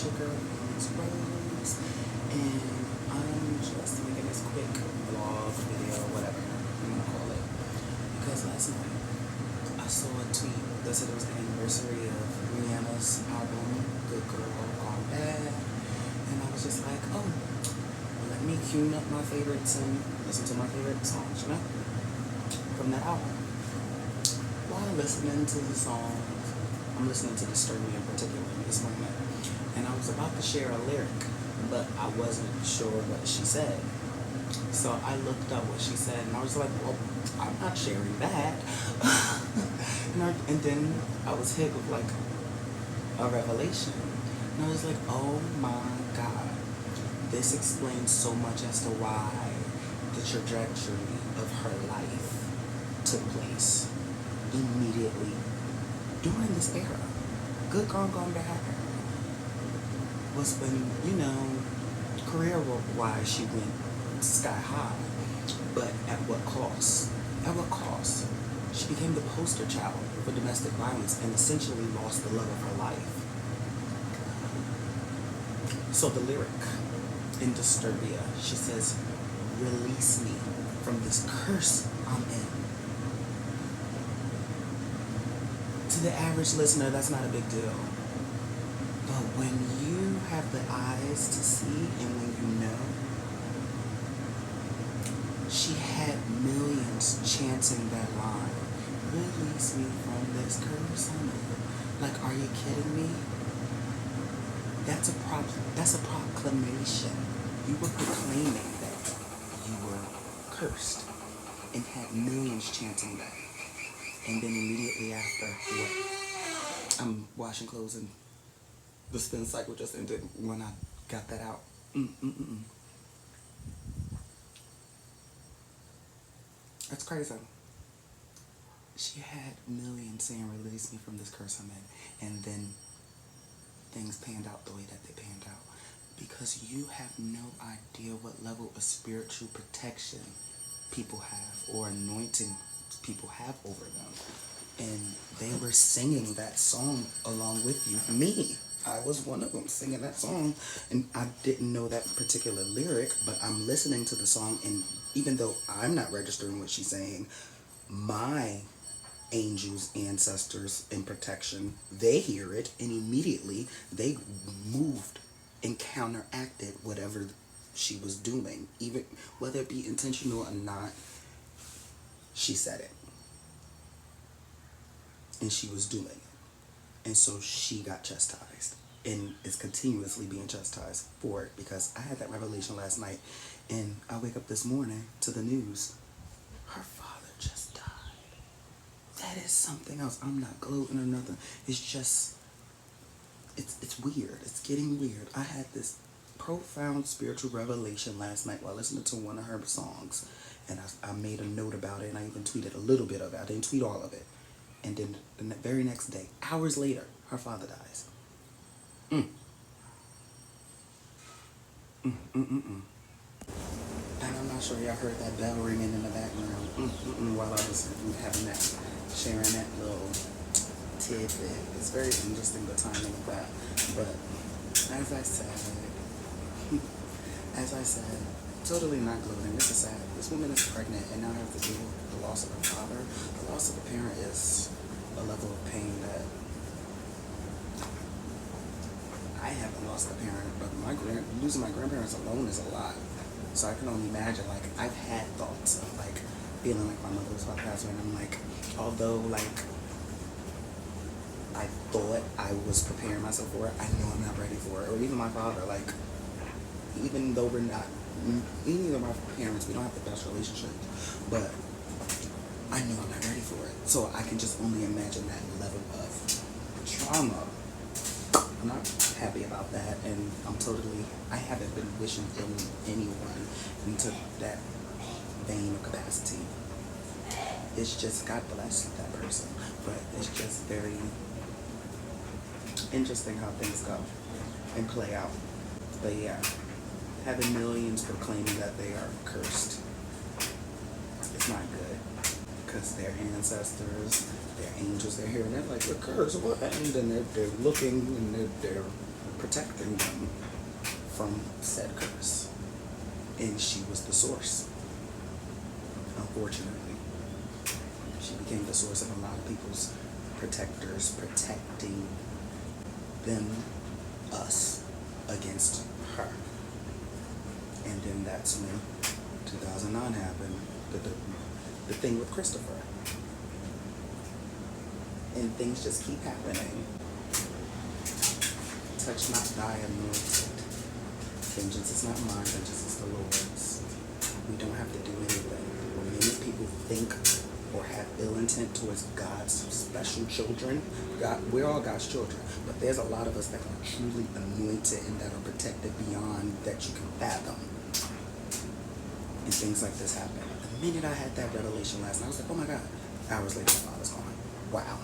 it's your girl, it's Rose, and I'm just making this quick vlog, video, whatever you want to call it, because last night I saw a tweet that said it was the anniversary of Rihanna's album, Good Girl, Gone Bad, and I was just like, oh, let me tune up my favorites and listen to my favorite songs, you know, from that album. While listening to the songs, I'm listening to Disturb Me in particular in this moment, and I was about to share a lyric, but I wasn't sure what she said. So I looked up what she said, and I was like, well, I'm not sharing that. and then I was hit with like a revelation, and I was like, oh my God, this explains so much as to why the trajectory of her life took place immediately during this era. Good Girl Gone Bad was when, you know, career-wise she went sky high, but at what cost? At what cost? She became the poster child for domestic violence and essentially lost the love of her life. So the lyric in Disturbia, she says, release me from this curse I'm in. To the average listener, that's not a big deal. But when you have the eyes to see and when you know, she had millions chanting that line, release me from this curse I'm in. Like, are you kidding me? That's a proclamation. You were proclaiming that you were cursed and had millions chanting that. And then immediately after, what? I'm washing clothes and the spin cycle just ended when I got that out. That's crazy. She had millions saying, release me from this curse I'm in. And then things panned out the way that they panned out. Because you have no idea what level of spiritual protection people have or anointing people have over them. And they were singing that song along with you. Me, I was one of them singing that song, and I didn't know that particular lyric, but I'm listening to the song, and even though I'm not registering what she's saying, my angels, ancestors, and protection, they hear it, and immediately they moved and counteracted whatever she was doing, even whether it be intentional or not. She said it, and she was doing it, and so she got chastised and is continuously being chastised for it, because I had that revelation last night, and I wake up this morning to the news, her father just died. That is something else. I'm not gloating or nothing. It's just, it's weird. It's getting weird. I had this profound spiritual revelation last night while listening to one of her songs, and I made a note about it, and I even tweeted a little bit of it. I didn't tweet all of it. And then the very next day, hours later, her father dies. And I'm not sure y'all heard that bell ringing in the background while I was having that, sharing that little tidbit. It's very interesting, the timing of that. But as I said, totally not gloating. This is sad. This woman is pregnant and now has to deal with the loss of her father. The loss of a parent is a level of pain that I haven't lost a parent, but losing my grandparents alone is a lot. So I can only imagine, like, I've had thoughts of, like, feeling like my mother was about to pass away, and I'm like, although, like, I thought I was preparing myself for it, I know I'm not ready for it. Or even my father, like, even though either my parents, we don't have the best relationship, but I know I'm not ready for it. So I can just only imagine that level of trauma. I'm not happy about that, and I haven't been wishing ill on anyone into that vein or capacity. It's just, God bless that person, but it's just very interesting how things go and play out. But yeah, having millions proclaiming that they are cursed, it's not good, because their ancestors, their angels, they're here and they're like, we're cursed, what? And then they're looking and they're protecting them from said curse. And she was the source. Unfortunately, she became the source of a lot of people's protectors, protecting them, us, against her. And then that's when 2009 happened, the thing with Christopher. And things just keep happening. Touch not thy anointed. Vengeance is not mine, vengeance is the Lord's. We don't have to do anything. When many people think or have ill intent towards God's special children, we're all God's children, but there's a lot of us that are truly anointed and that are protected beyond that you can fathom. And things like this happen. The minute I had that revelation last night, I was like, oh my God. Hours later, my father's gone. Wow.